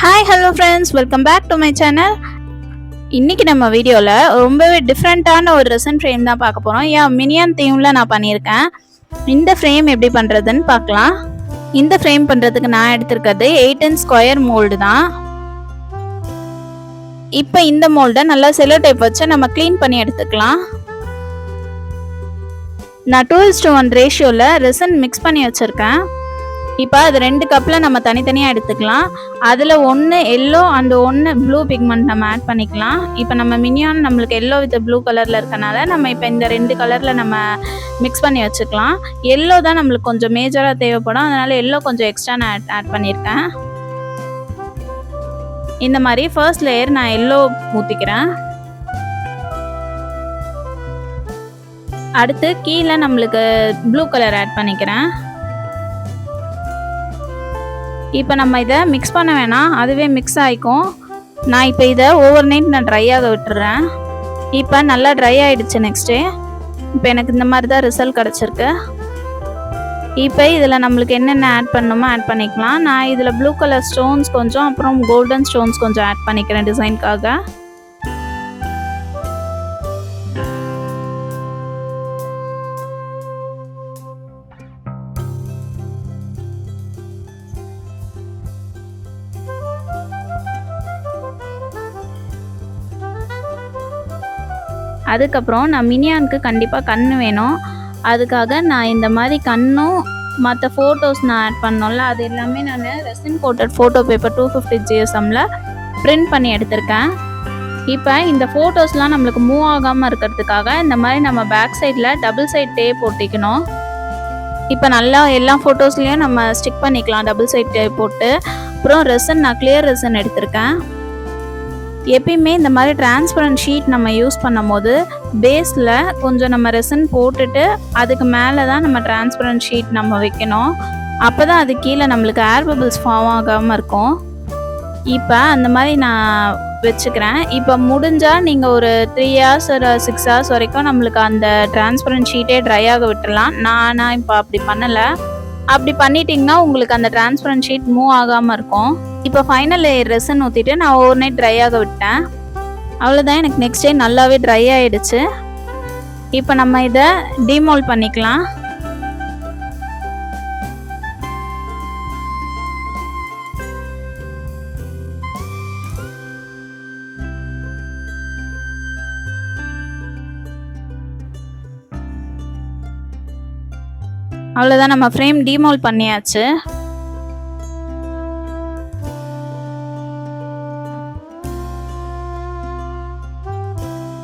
Hi, hello friends, welcome back to my channel. இன்னைக்கு நம்ம வீடியோல ரொம்பவே டிஃபரண்டான ஒரு resin frame தான் பார்க்க போறோம். minion themeல நான் பண்ணியிருக்கேன். இந்த frame எப்படி பண்றதுன்னு பார்க்கலாம். இந்த frame பண்றதுக்கு நான் எடுத்திருக்கிறது 8 inch square mold தான். இப்போ இந்த mold-ஐ நல்லா செல்லோ டேப் வச்சு நம்ம க்ளீன் பண்ணி எடுத்துக்கலாம். நான் 2:1 ரேஷியோல resin mix பண்ணி வச்சிருக்கேன். இப்போ அது 2 கப்பில் நம்ம தனித்தனியாக எடுத்துக்கலாம். அதில் 1 எல்லோ அண்ட் 1 ப்ளூ பிக்மெண்ட் நம்ம ஆட் பண்ணிக்கலாம். இப்போ நம்ம மினியான் நம்மளுக்கு எல்லோ வித் ப்ளூ கலரில் இருக்கனால நம்ம இப்போ இந்த 2 கலரில் நம்ம மிக்ஸ் பண்ணி வச்சுக்கலாம். எல்லோ தான் நம்மளுக்கு கொஞ்சம் மேஜராக தேவைப்படும், அதனால் எல்லோ கொஞ்சம் எக்ஸ்ட்ரா நான் ஆட் பண்ணியிருக்கேன். இந்த மாதிரி ஃபர்ஸ்ட் லேயர் நான் எல்லோ ஊற்றிக்கிறேன். அடுத்து கீழே நம்மளுக்கு ப்ளூ கலர் ஆட் பண்ணிக்கிறேன். இப்போ நம்ம இதை மிக்ஸ் பண்ண வேணாம், அதுவே மிக்ஸ் ஆகிக்கும். நான் இப்போ இதை ஓவர் நைட் நான் ட்ரை ஆக விட்டுறேன். இப்போ நல்லா ட்ரை ஆகிடுச்சு. நெக்ஸ்ட்டு இப்போ எனக்கு இந்த மாதிரி தான் ரிசல்ட் கிடச்சிருக்கு. இப்போ இதில் நம்மளுக்கு என்னென்ன ஆட் பண்ணணுமோ ஆட் பண்ணிக்கலாம். நான் இதில் ப்ளூ கலர் ஸ்டோன்ஸ் கொஞ்சம், அப்புறம் கோல்டன் ஸ்டோன்ஸ் கொஞ்சம் ஆட் பண்ணிக்கிறேன் டிசைனுக்காக. அதுக்கப்புறம் நான் மினியானுக்கு கண்டிப்பாக கண் வேணும். அதுக்காக நான் இந்த மாதிரி கண்ணும் மற்ற ஃபோட்டோஸ் நான் ஆட் பண்ணோம்ல, அது எல்லாமே நான் ரெசின் கோட்டட் ஃபோட்டோ பேப்பர் 250 GSMல பிரிண்ட் பண்ணி எடுத்திருக்கேன். இப்போ இந்த ஃபோட்டோஸ்லாம் நம்மளுக்கு மூவ் ஆகாமல் இருக்கிறதுக்காக இந்த மாதிரி நம்ம பேக் சைடில் டபுள் சைட் டேப் போட்டிக்கணும். இப்போ நல்லா எல்லா ஃபோட்டோஸ்லேயும் நம்ம ஸ்டிக் பண்ணிக்கலாம் டபுள் சைட் டேப் போட்டு. அப்புறம் ரெசின் நான் கிளியர் ரெசின் எடுத்திருக்கேன். எப்பயுமே இந்த மாதிரி டிரான்ஸ்பரண்ட் ஷீட் நம்ம யூஸ் பண்ணும் போது பேஸில் கொஞ்சம் நம்ம ரெசின் போட்டுட்டு அதுக்கு மேலே தான் நம்ம டிரான்ஸ்பரண்ட் ஷீட் நம்ம வைக்கணும். அப்போ தான் அது கீழே நம்மளுக்கு ஏர் பபிள்ஸ் ஃபார்ம் ஆகாமல் இருக்கும். இப்போ அந்த மாதிரி நான் வச்சுக்கிறேன். இப்போ முடிஞ்சால் நீங்கள் ஒரு 3 hours ஒரு 6 hours வரைக்கும் நம்மளுக்கு அந்த டிரான்ஸ்பரண்ட் ஷீட்டே ட்ரை ஆக விட்டுடலாம். நான் இப்போ அப்படி பண்ணலை. அப்படி பண்ணிட்டிங்கன்னா உங்களுக்கு அந்த டிரான்ஸ்பரண்ட் ஷீட் மூவ் ஆகாமல் இருக்கும். இப்போ ஃபைனல் லேயர் ரெசின் ஊற்றிட்டு நான் ஓவர் நைட் ட்ரை ஆக விட்டேன். அவ்வளோதான், எனக்கு நெக்ஸ்ட் டே நல்லாவே ட்ரை ஆகிடுச்சு. இப்போ நம்ம இதை டிமோல்ட் பண்ணிக்கலாம். அவ்வளோதான், நம்ம ஃப்ரேம் டிமோல்ட் பண்ணியாச்சு.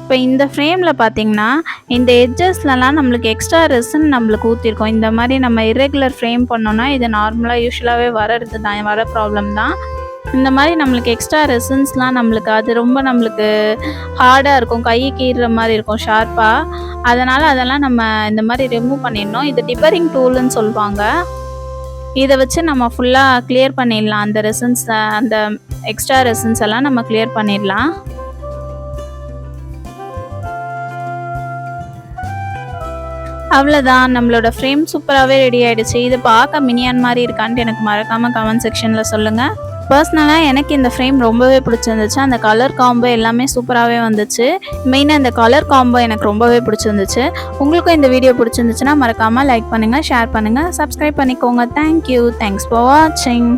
இப்போ இந்த ஃப்ரேமில் பார்த்தீங்கன்னா இந்த எட்ஜஸ்லலாம் நம்மளுக்கு எக்ஸ்ட்ரா ரெசின் நம்மளுக்கு ஊற்றிருக்கோம். இந்த மாதிரி நம்ம இரெகுலர் ஃப்ரேம் பண்ணோன்னா இது நார்மலாக யூஸ்வலாகவே வர்றது தான், வர ப்ராப்ளம் தான். இந்த மாதிரி நம்மளுக்கு எக்ஸ்ட்ரா ரெசின்ஸ்லாம் நம்மளுக்கு அது ரொம்ப நம்மளுக்கு ஹார்டாக இருக்கும், கையை கீறுற மாதிரி இருக்கும் ஷார்ப்பாக. அதனால் அதெல்லாம் நம்ம இந்த மாதிரி ரிமூவ் பண்ணிடணும். இது டிப்பரிங் டூல்னு சொல்லுவாங்க. இதை வச்சு நம்ம ஃபுல்லாக கிளியர் பண்ணிடலாம். அந்த ரெசின்ஸ், அந்த எக்ஸ்ட்ரா ரெசின்ஸ் எல்லாம் நம்ம கிளியர் பண்ணிடலாம். அவ்வளோதான், நம்மளோட ஃப்ரேம் சூப்பராகவே ரெடி ஆகிடுச்சு. இது பார்க்க மினியான் மாதிரி இருக்கான்ட்டு எனக்கு மறக்காமல் கமெண்ட் செக்ஷனில் சொல்லுங்கள். பர்சனலாக எனக்கு இந்த ஃப்ரேம் ரொம்பவே பிடிச்சிருந்துச்சு. அந்த கலர் காம்போ எல்லாமே சூப்பராகவே வந்துச்சு. மெயினாக இந்த கலர் காம்போ எனக்கு ரொம்பவே பிடிச்சிருந்துச்சு. உங்களுக்கும் இந்த வீடியோ பிடிச்சிருந்துச்சுன்னா மறக்காமல் லைக் பண்ணுங்கள், ஷேர் பண்ணுங்கள், சப்ஸ்கிரைப் பண்ணிக்கோங்க. தேங்க்யூ, தேங்க்ஸ் ஃபார் வாட்சிங்.